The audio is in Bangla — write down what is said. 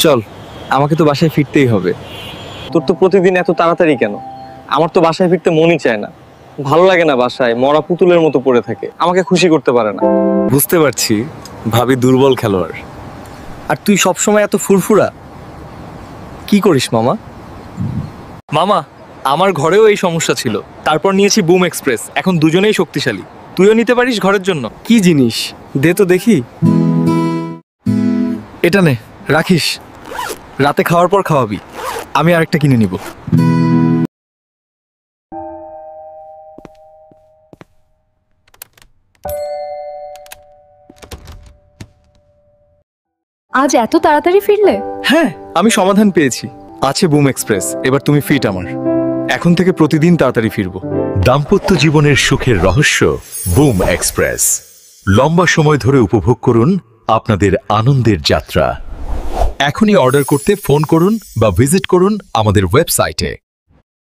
চল, আমাকে তো বাসায় ফিরতেই হবে। তোর তো প্রতিদিন এত তাড়াতাড়ি কেন? আমার তো বাসায় ফিরতে মনই চায় না, ভালো লাগে না, বাসায় মরা পুতুলের মতো পড়ে থাকে, আমাকে খুশি করতে পারে না। বুঝতে পারছি, ভাবি দুর্বল খেলোয়াড়। আর তুই সবসময় এত ফুরফুরা কি করিস মামা? মামা, আমার ঘরেও এই সমস্যা ছিল, তারপর নিয়েছি বুম এক্সপ্রেস, এখন দুজনেই শক্তিশালী। তুইও নিতে পারিস ঘরের জন্য। কি জিনিস দে তো দেখি। এটা নে, রাখিস, রাতে খাওয়ার পর খাওয়াবি। আমি আরেকটা কিনে নিব। আজ এত তাড়াতাড়ি ফিরলে? হ্যাঁ, আমি সমাধান পেয়েছি। আছে বুম এক্সপ্রেস, এবার তুমি ফিট আমার। এখন থেকে প্রতিদিন তাড়াতাড়ি ফিরবো। দাম্পত্য জীবনের সুখের রহস্য বুম এক্সপ্রেস। লম্বা সময় ধরে উপভোগ করুন আপনাদের আনন্দের যাত্রা। এখনই অর্ডার করতে ফোন করুন বা ভিজিট করুন আমাদের ওয়েবসাইটে।